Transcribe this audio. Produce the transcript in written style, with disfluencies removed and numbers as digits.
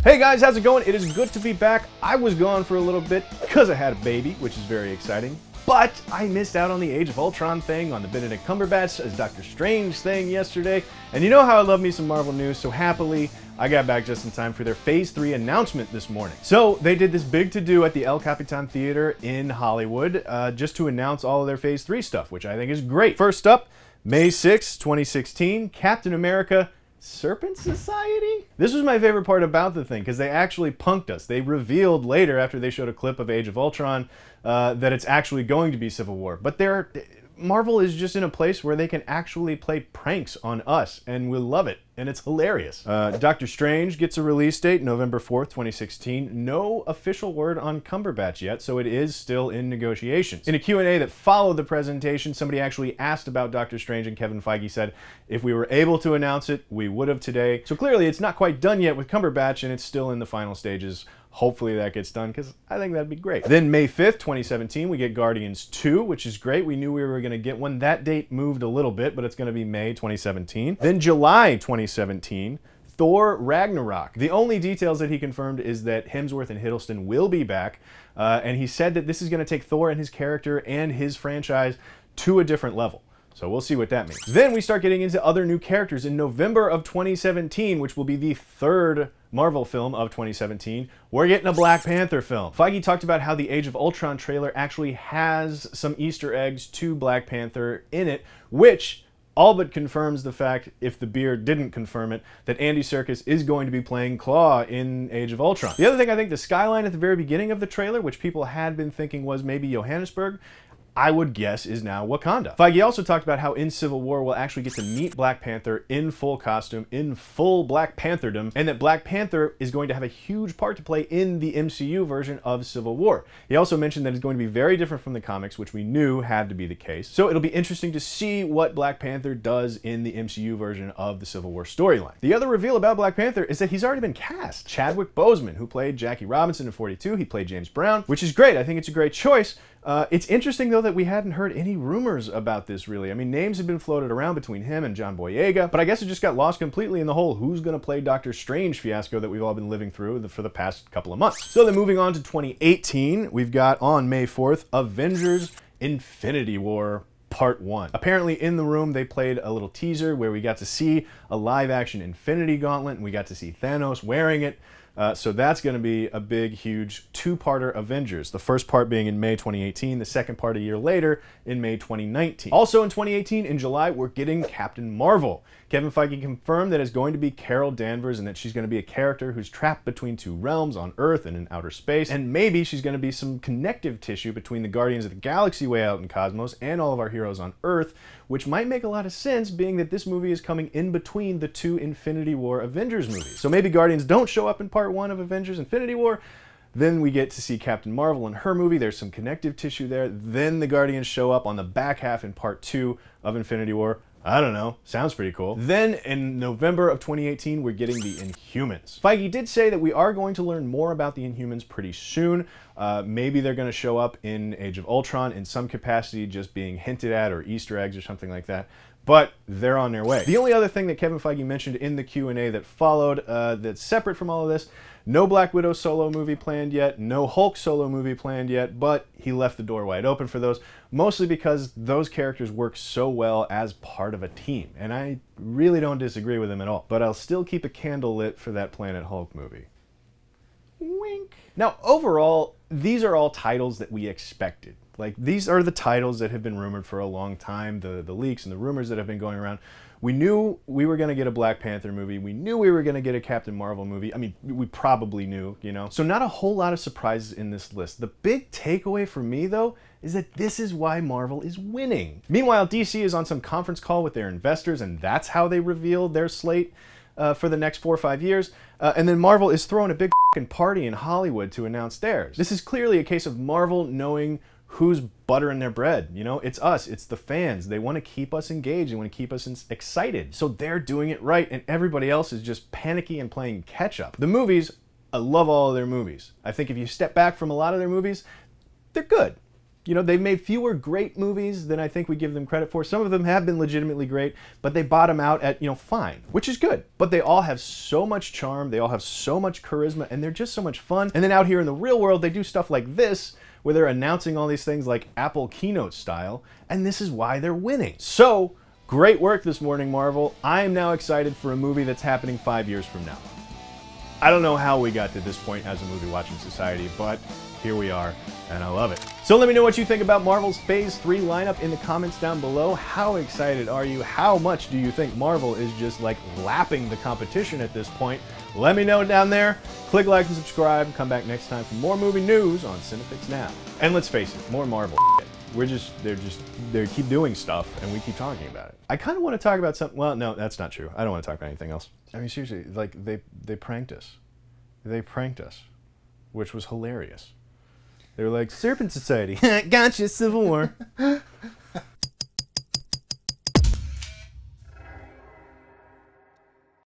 Hey guys, how's it going? It is good to be back. I was gone for a little bit because I had a baby, which is very exciting. But I missed out on the Age of Ultron thing, on the Benedict Cumberbatch as Doctor Strange thing yesterday. And you know how I love me some Marvel news, so happily I got back just in time for their Phase 3 announcement this morning. So they did this big to-do at the El Capitan Theater in Hollywood just to announce all of their Phase 3 stuff, which I think is great. First up, May 6, 2016, Captain America Serpent Society? This was my favorite part about the thing, because they actually punked us. They revealed later, after they showed a clip of Age of Ultron, that it's actually going to be Civil War. But Marvel is just in a place where they can actually play pranks on us, and we'll love it, and it's hilarious. Doctor Strange gets a release date, November 4th, 2016. No official word on Cumberbatch yet, so it is still in negotiations. In a Q&A that followed the presentation, somebody actually asked about Doctor Strange, and Kevin Feige said, if we were able to announce it, we would have today. So clearly it's not quite done yet with Cumberbatch, and it's still in the final stages. Hopefully that gets done, because I think that'd be great. Then May 5th, 2017, we get Guardians 2, which is great. We knew we were going to get one. That date moved a little bit, but it's going to be May 2017. Then July 2017, Thor Ragnorok. The only details that he confirmed is that Hemsworth and Hiddleston will be back, and he said that this is going to take Thor and his character and his franchise to a different level. So we'll see what that means. Then we start getting into other new characters in November of 2017, which will be the third Marvel film of 2017. We're getting a Black Panther film. Feige talked about how the Age of Ultron trailer actually has some Easter eggs to Black Panther in it, which all but confirms the fact, if the beer didn't confirm it, that Andy Serkis is going to be playing Claw in Age of Ultron. The other thing, I think the skyline at the very beginning of the trailer, which people had been thinking was maybe Johannesburg, I would guess is now Wakanda. Feige also talked about how in Civil War we'll actually get to meet Black Panther in full costume, in full Black Pantherdom, and that Black Panther is going to have a huge part to play in the MCU version of Civil War. He also mentioned that it's going to be very different from the comics, which we knew had to be the case. So it'll be interesting to see what Black Panther does in the MCU version of the Civil War storyline. The other reveal about Black Panther is that he's already been cast. Chadwick Boseman, who played Jackie Robinson in 42, he played James Brown, which is great. I think it's a great choice. It's interesting, though, that we hadn't heard any rumors about this, really. I mean, names have been floated around between him and John Boyega, but I guess it just got lost completely in the whole who's going to play Doctor Strange fiasco that we've all been living through for the past couple of months. So then moving on to 2018, we've got on May 4th, Avengers Infinity War Part 1. Apparently in the room they played a little teaser where we got to see a live-action Infinity Gauntlet, and we got to see Thanos wearing it. So that's going to be a big, huge two-parter Avengers. The first part being in May 2018, the second part a year later in May 2019. Also in 2018, in July, we're getting Captain Marvel. Kevin Feige confirmed that it's going to be Carol Danvers and that she's going to be a character who's trapped between two realms on Earth and in outer space. And maybe she's going to be some connective tissue between the Guardians of the Galaxy way out in cosmos and all of our heroes on Earth, which might make a lot of sense being that this movie is coming in between the two Infinity War Avengers movies. So maybe Guardians don't show up in Part 1 of Avengers Infinity War. Then we get to see Captain Marvel in her movie. There's some connective tissue there. Then the Guardians show up on the back half in Part 2 of Infinity War. I don't know. Sounds pretty cool. Then in November of 2018, we're getting the Inhumans. Feige did say that we are going to learn more about the Inhumans pretty soon. Maybe they're going to show up in Age of Ultron in some capacity, just being hinted at, or Easter eggs or something like that. But they're on their way. The only other thing that Kevin Feige mentioned in the Q&A that followed that's separate from all of this, no Black Widow solo movie planned yet, no Hulk solo movie planned yet, but he left the door wide open for those, mostly because those characters work so well as part of a team, and I really don't disagree with him at all. But I'll still keep a candle lit for that Planet Hulk movie. Wink. Now, overall, these are all titles that we expected. Like, these are the titles that have been rumored for a long time, the leaks and the rumors that have been going around. We knew we were going to get a Black Panther movie. We knew we were going to get a Captain Marvel movie. I mean, we probably knew, you know. So not a whole lot of surprises in this list. The big takeaway for me, though, is that this is why Marvel is winning. Meanwhile, DC is on some conference call with their investors, and that's how they revealed their slate for the next 4 or 5 years. And then Marvel is throwing a big party in Hollywood to announce theirs. This is clearly a case of Marvel knowing who's buttering their bread. You know, it's us, it's the fans. They want to keep us engaged, they want to keep us excited. So they're doing it right, and everybody else is just panicky and playing catch up. The movies, I love all of their movies. I think if you step back from a lot of their movies, they're good. You know, they've made fewer great movies than I think we give them credit for. Some of them have been legitimately great, but they bottom out at, you know, fine, which is good. But they all have so much charm, they all have so much charisma, and they're just so much fun. And then out here in the real world, they do stuff like this, where they're announcing all these things like Apple keynote style, and this is why they're winning. So, great work this morning, Marvel. I am now excited for a movie that's happening 5 years from now. I don't know how we got to this point as a movie watching society, but here we are, and I love it. So let me know what you think about Marvel's Phase 3 lineup in the comments down below. How excited are you? How much do you think Marvel is just like lapping the competition at this point? Let me know down there. Click like and subscribe. Come back next time for more movie news on CineFIx Now. And let's face it, more Marvel shit. They keep doing stuff, and we keep talking about it. I kind of want to talk about something. Well, no, that's not true. I don't want to talk about anything else. I mean, seriously, like they pranked us. They pranked us, which was hilarious. They were like, Serpent Society, gotcha, Civil War.